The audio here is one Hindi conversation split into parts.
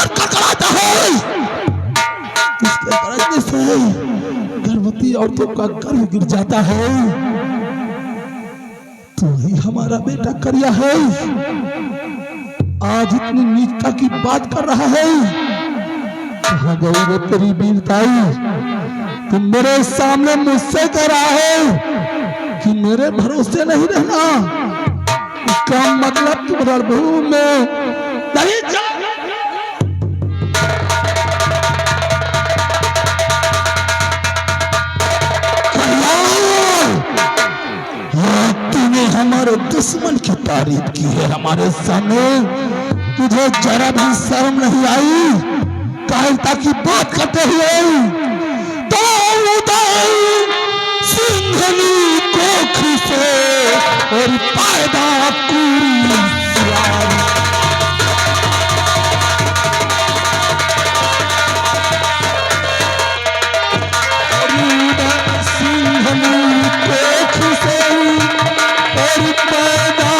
और ककड़ाता है। इसके गरजने से गर्भवती औरतों का गर्भ गिर जाता है। तो ही हमारा बेटा करिया है आज इतनी नीचता की बात कर रहा है। कहाँ गई रे तेरी वीरताई? तुम मेरे सामने मुझसे कह रहा है कि मेरे भरोसे नहीं रहना। इसका मतलब तुम रणभूमि में नहीं तूने हमारे दुश्मन की तारीफ की है हमारे सामने। तुझे जरा भी शर्म नहीं आई कायरता की बात करते हुए? तो उदय सिंघनी कोख से और पैदा पूरी सिंघनी कोख से और पैदा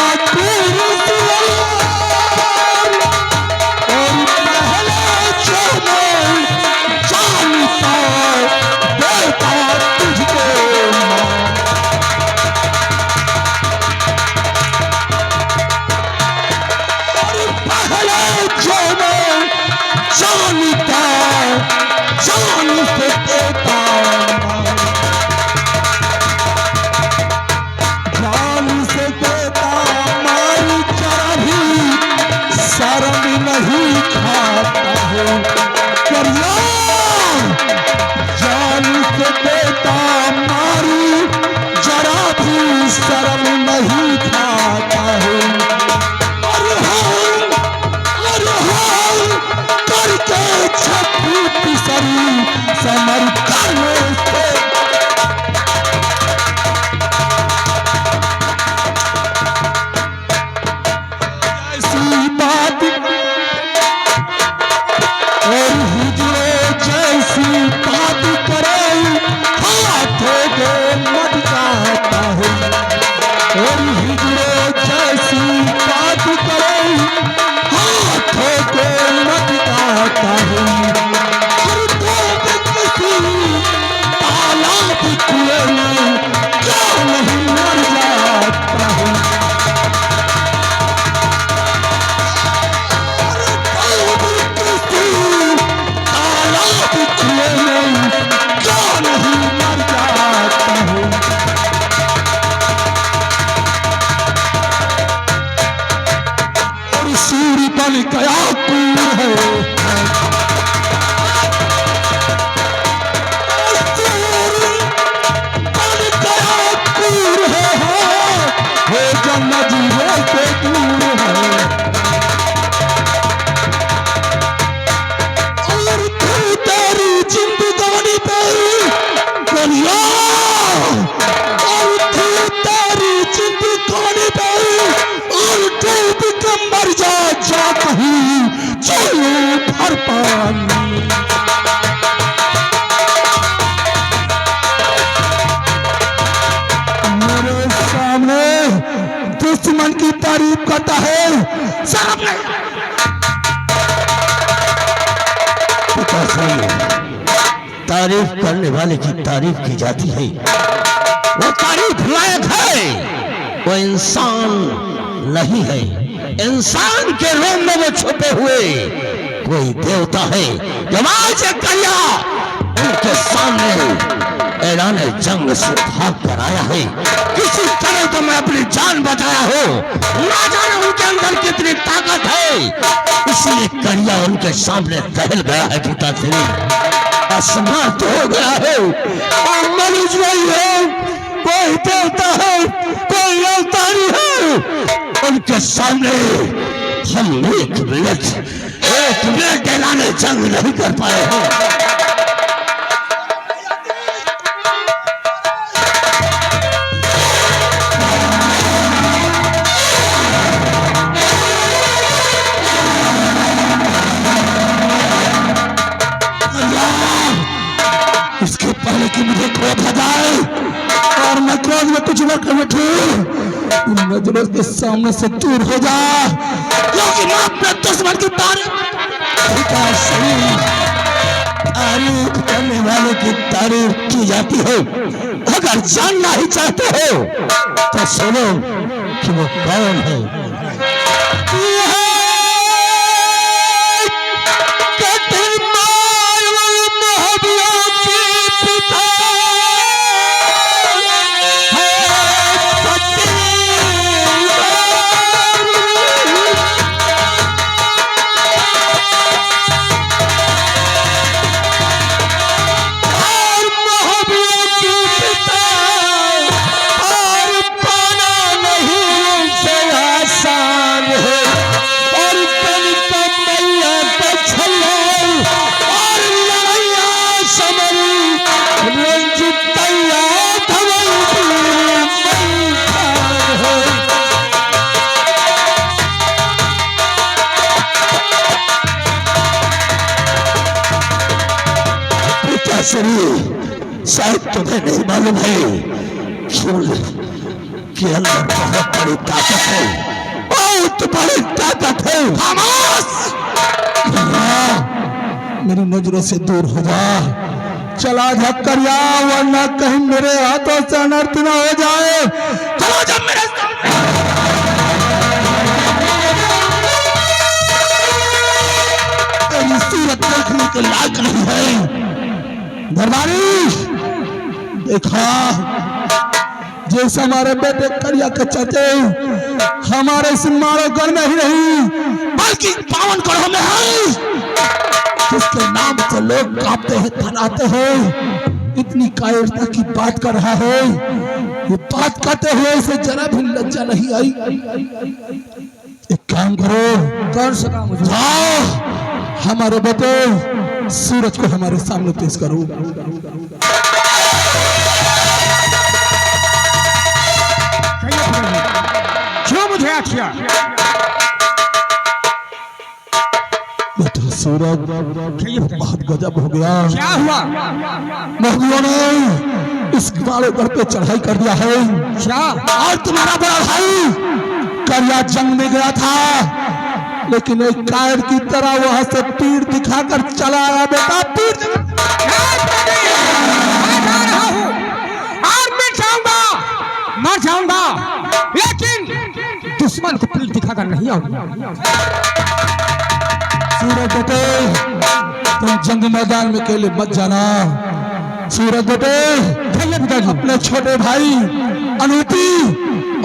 दुश्मन की तारीफ करता है। तारीफ करने वाले की तारीफ की जाती है। वो तारीफ लायक है, वो इंसान नहीं है। इंसान के रूप में वो छुपे हुए कोई देवता है। जब आज करिया उनके सामने ऐलान जंग से भाग कर आया है। किसी तरह तो मैं अपनी जान बचाया हो, ना जाने उनके अंदर कितनी ताकत है। इसलिए करिया उनके सामने टहल गया है। पिताश्री आसमान तो हो गया है और मनुष्य नहीं है, कोई देवता है, कोई अवतारी है। उनके सामने हम एक मिनट ऐलान जंग नहीं कर पाए हैं। इसके पहले कि मुझे क्रोध आ जाए और मैं क्रोध में कुछ न कर बैठूं, इन नजरों के सामने से दूर हो जा, क्योंकि मैं अपने दुश्मन की तारीफ तारीफ करने वाले की तारीफ की जाती है। अगर जानना ही चाहते हो तो सुनो कि वो कौन है। शायद तुम्हें नहीं मालूम है कि अंदर बहुत बड़ी ताकत है, बहुत बड़ी ताकत है। मेरी नजरों से दूर हो जा, चला जा करिया, वरना कहीं मेरे हाथों से अनर्थ न हो जाए। चलो जब मेरे सूरत देखने के लायक नहीं है। दरबारी देखा, जैसे हमारे बेटे करिया के चाचे हमारे सिम्मारो गढ़ में ही नहीं बल्कि पावन गढ़ों में है, जिसके नाम से लोग कांपते हैं, थराते हैं। इतनी कायरता की बात कर रहा है, ये बात करते हुए इसे जरा भी लज्जा नहीं आई। एक काम करो, कौन सा काम? जाओ हमारे बेटे सूरज को हमारे सामने पेश करो। क्यों मुझे आखिया? बेटा सूरज बहुत गजब हो गया। क्या हुआ? महबूबों ने इस बाड़े पर पे चढ़ाई कर दिया है। क्या? और तुम्हारा बड़ा भाई करिया जंग में गया था, लेकिन एक कायर की तरह वहां से तीर दिखाकर चला आया। बेटा तीर और मर जाऊंगा, लेकिन दुश्मन को तीर दिखाकर नहीं आऊंगा। सूरज बेटे तुम जंग मैदान में अकेले मत जाना। सूरज बेटे अपने छोटे भाई अनूपी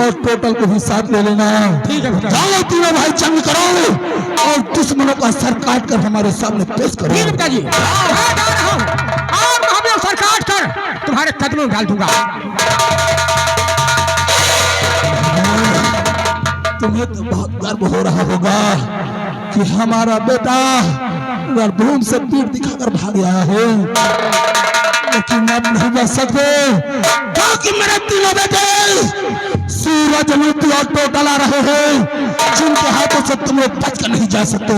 और टोटल को भी साथ ले लेना। ठीक है बेटा। जाओ तीनों भाई जंग करो और दुश्मनों का सर काट कर हमारे सामने पेश करो। ठीक है पिताजी। और मैं सर काट कर तुम्हारे कदमों में डाल दूंगा। तुम्हें तो बहुत गर्व हो रहा होगा कि हमारा बेटा रणभूमि से तीर दिखाकर भाग गया है, लेकिन अब नहीं बच सकते क्योंकि मेरे तीनों बेटे सूरज अनूपी और टोटल आ रहे हैं, जिनके हाथों से तुम लोग बच कर नहीं जा सकते।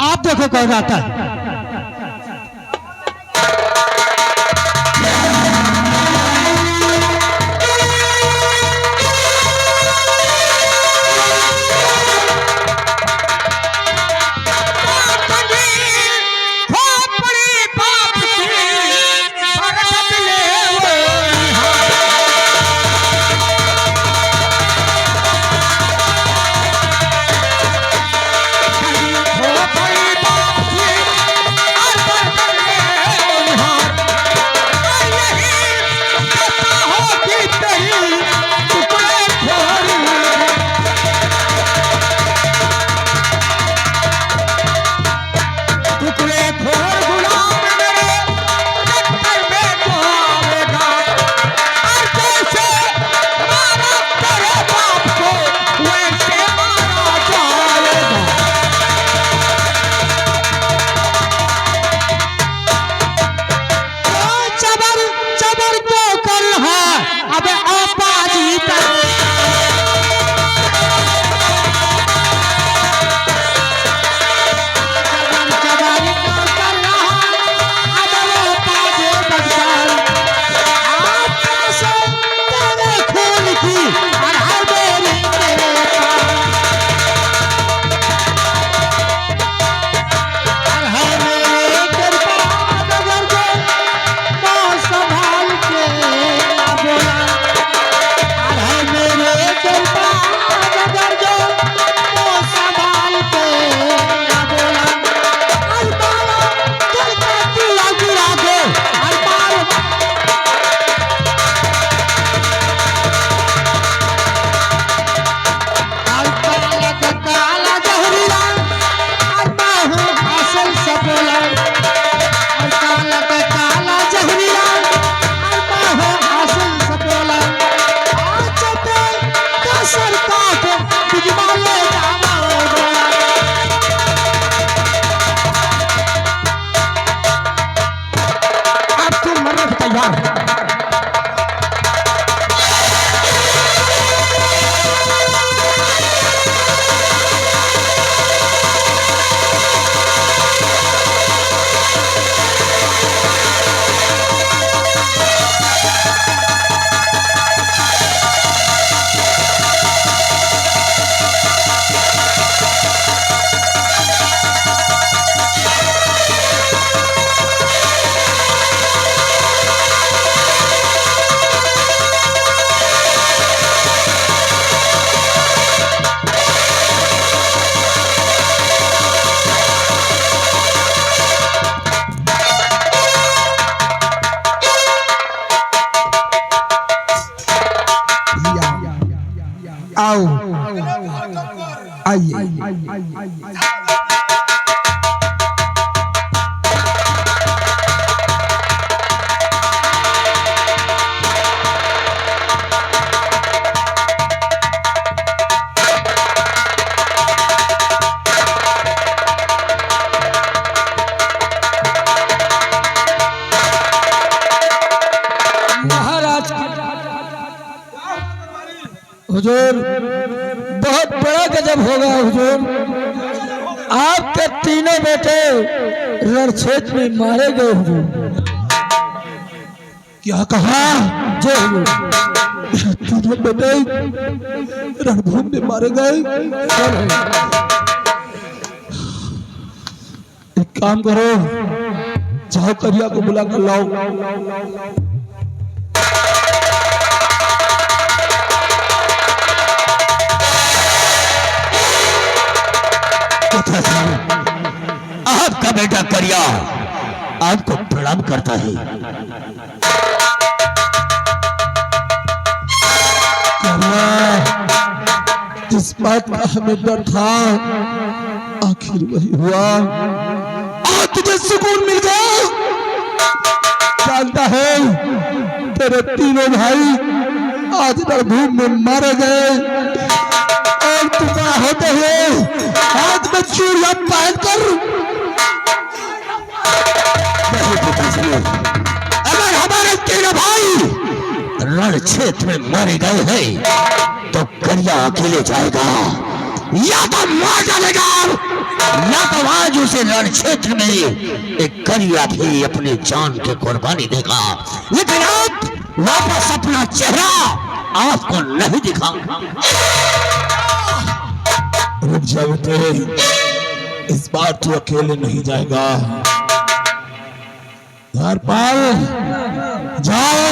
आप देखो कौन आता है। आइए। महाराज हुजूर, बहुत बड़ा गजब होगा हुजूर। आपके तीनों बेटे रणक्षेत्र में मारे गए हुजूर। क्या कहा? जय हुजूर। तीनों बेटे रणभूमि में मारे गए। एक काम करो, जाओ करिया को बुला कर लाओ। आपका बेटा करिया आपको प्रणाम करता है। जिस बात का हमें डर था आखिर वही हुआ। आज तुझे सुकून मिल गया। जानता है तेरे तीनों भाई आज रणभूमि में मारे गए और तुम्हारा होते हुए हाथ में चूड़ियां पहनकर। अगर हमारे तीनों भाई रण क्षेत्र में मारे गए हैं तो करिया अकेले जाएगा, या तो मार डालेगा, या तो आज उसे रण क्षेत्र में एक करिया भी अपनी जान की कुर्बानी देगा। लेकिन आप वापस अपना चेहरा आपको नहीं दिखाऊंगा। रुक जाओ बेटे, इस बार तू अकेले नहीं जाएगा। धरपाल जाओ,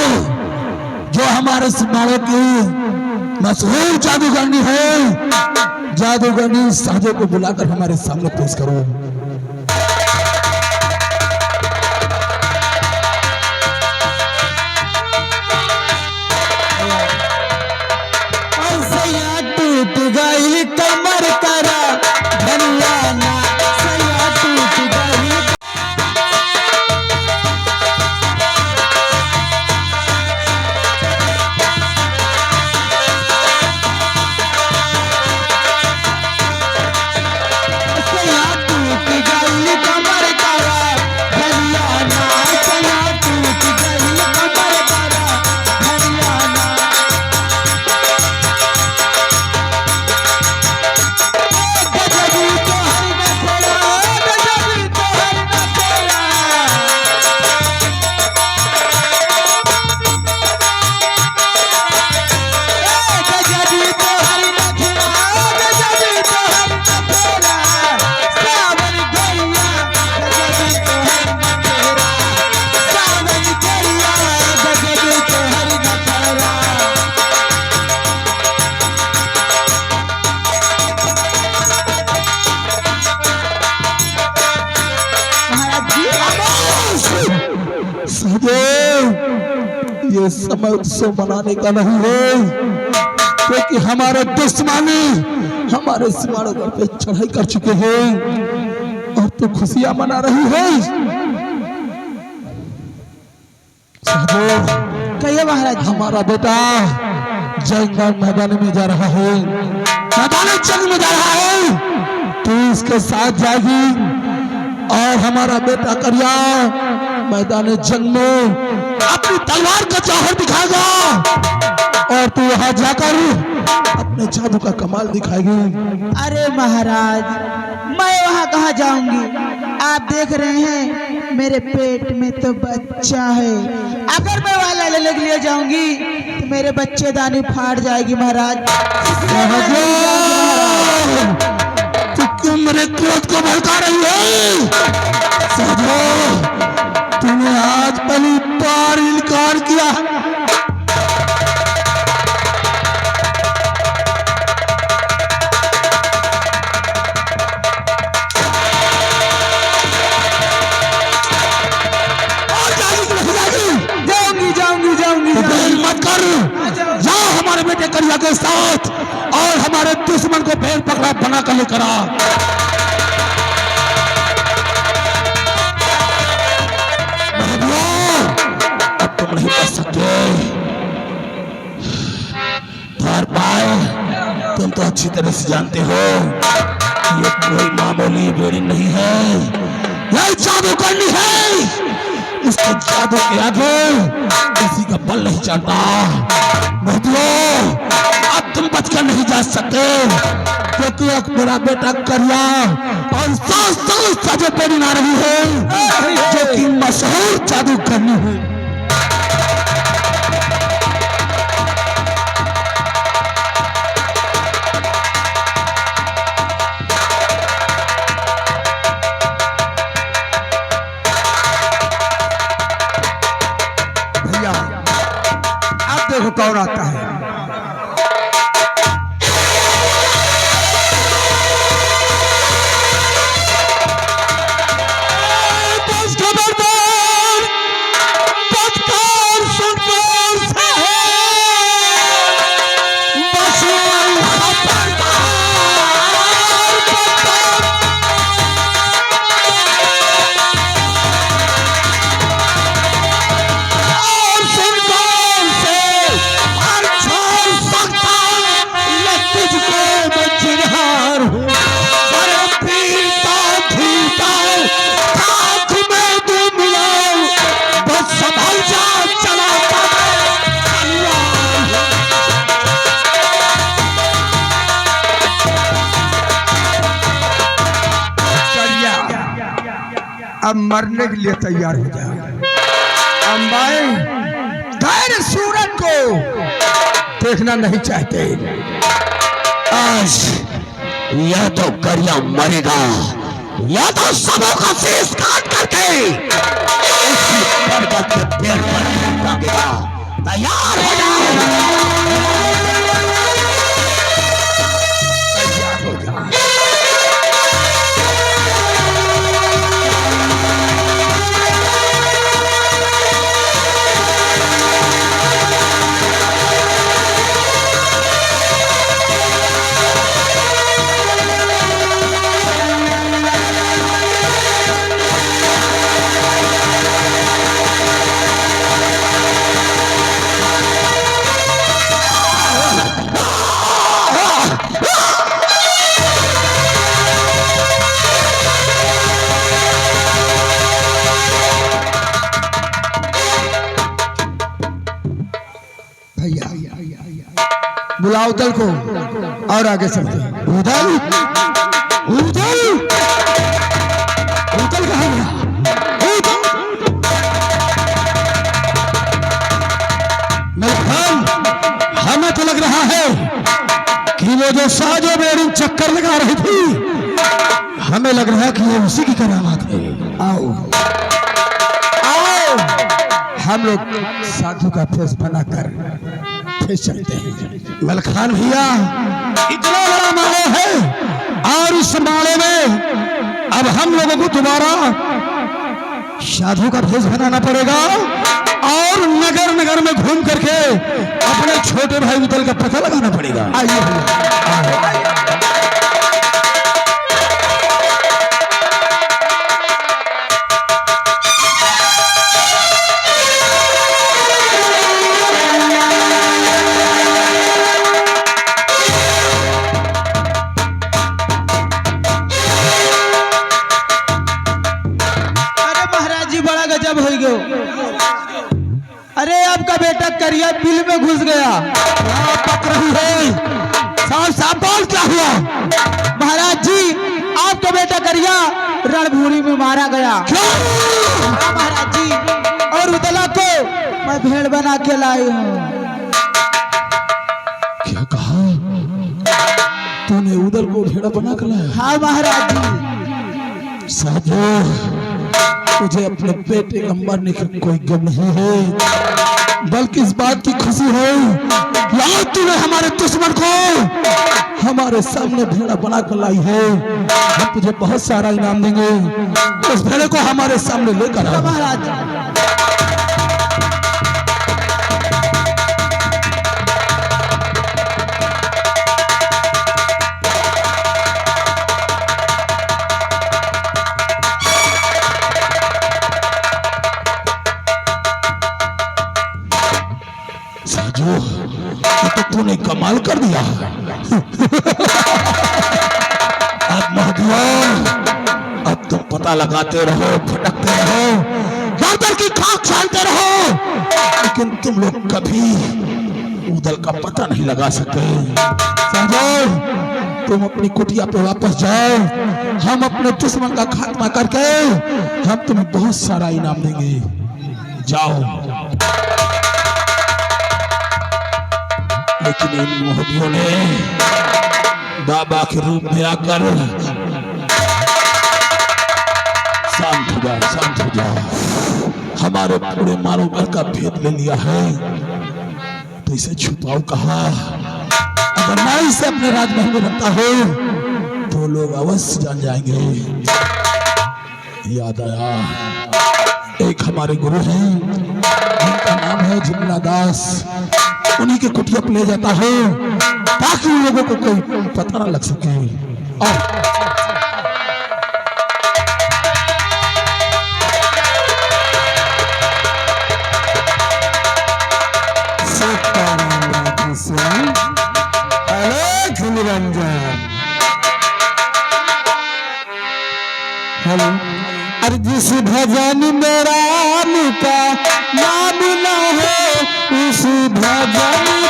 जो हमारे सिपाहियों की मशहूर जादूगरनी है, जादूगरनी साधु को बुलाकर हमारे सामने पेश करो। टूट गई कमर करा धनियाना, सैया टूट गई। सैया टूट गई कमर करा धनियाना, सैया टूट गई कमर करा धनियाना। गजबी तो हर नखरा, गजबी तो हर नखरा। गजबी तो हर नखरा, गजबी तो हर नखरा। सावन गैया गजबी तो हर नखरा, सावन गैया गजबी तो हर नखरा। सहदेव, ये समय उत्सव मनाने का नहीं है, क्योंकि हमारे दुश्मनी हमारे सिमाड़ों पे चढ़ाई कर चुके हैं और तू खुशियां मना रही है। सहदेव, कहिए महाराज। हमारा बेटा जंगल मैदान में जा रहा है, मैदान जंग में जा रहा है। तू इसके साथ जाएगी और हमारा बेटा करिया मैदान जंग में अपनी तलवार का जौहर दिखाएगा और तू वहां जाकर अपने जादू का कमाल दिखाएगी। अरे महाराज, मैं वहाँ कहाँ जाऊंगी? आप देख रहे हैं मेरे पेट में तो बच्चा है। अगर मैं वहाँ लड़ने के लिए जाऊंगी तो मेरे बच्चेदानी फाड़ जाएगी महाराज। तू क्यों मेरे क्रोध को भड़का रही है? सहदेव, तूने आज पहली बार इनकार किया। मत कर, जाओ हमारे बेटे करिया के साथ और हमारे हमारे दुश्मन को भेड़ पकड़ा बना कर लेकर आ। अब तुम नहीं बच सकते। पार पाए, तुम तो अच्छी तरह से जानते हो ये कोई मामूली बेड़ी नहीं है, यह जादू करनी है। इसके जादू के आगे किसी का बल नहीं चलता। अब तुम बचकर नहीं जा सकते, क्योंकि अब मेरा बेटा करिया और साथ साथ बेड़ी ना रही है जो कि मशहूर जादू करनी है। देखो कौन आता है। अब मरने के लिए तैयार हो जाए। अंबाई धैर्य सूरज को देखना नहीं चाहते। आज या तो करिया मरेगा या तो सबों का शीश काट करके उसी पर्वत के पेड़ पर टांगेगा। तैयार हो जाओ। बुलाओ उदल को और आगे चलते हैं। उदल उदल उदल कहाँ गया? हमें तो लग रहा है कि वो जो साजो बेड़ी चक्कर लगा रही थी, हमें लग रहा है कि ये उसी की करामात है। आओ आओ हम लोग साधु का फेस बनाकर फिर चलते हैं। मलखान भैया इतना बड़ा माड़ो है और इस माड़े में अब हम लोगों को दोबारा साधु का भेष बनाना पड़ेगा और नगर नगर में घूम करके अपने छोटे भाई उदल का पता लगाना पड़ेगा। आइए भैया। अरे आपका बेटा करिया बिल में घुस गया। पक रही है साफ साफ बोल क्या हुआ? महाराज जी आपका बेटा करिया रणभूमि में मारा गया। हाँ महाराज जी, और उदला को मैं भेड़ बना के लाई हूँ। क्या कहा तूने? उदल को भेड़ा बना कर लाया? हाँ महाराज जी। साधु तुझे अपने बेटे का मरने का कोई गम नहीं है, बल्कि इस बात की खुशी है कि आज तूने हमारे दुश्मन को हमारे सामने भेड़ा बना कर लाई है। हम तुझे बहुत सारा इनाम देंगे, उस भेड़े को हमारे सामने लेकर आ। महाराज तो तूने कमाल कर दिया। अब महदिया, अब तुम पता लगाते रहो, भटकते रहो, गर्दन की खाक छानते रहो, लेकिन तुम लोग कभी उदल का पता नहीं लगा सकते। समझो, तुम अपनी कुटिया पे वापस जाओ, हम अपने दुश्मन का खात्मा करके हम तुम्हें बहुत सारा इनाम देंगे। जाओ। लेकिन इन मोहबियों ने बाबा के रूप में आकर, शांत हो जाओ, शांत हो जाओ, हमारे पूरे मानव घर का भेद ले लिया है, तो इसे छुपाओ कहाँ? अगर मैं इसे अपने राजमहल में रखता हूँ तो लोग अवश्य जान जाएंगे। याद आया, एक हमारे गुरु हैं, उनका नाम है जुमला दास, उन्हीं के कुटिया पे ले जाता हूँ ताकि उन लोगों को कोई पता ना लग सके। और हेलो, अरे जिस भजन में राम का नाम ना हो, उस भजन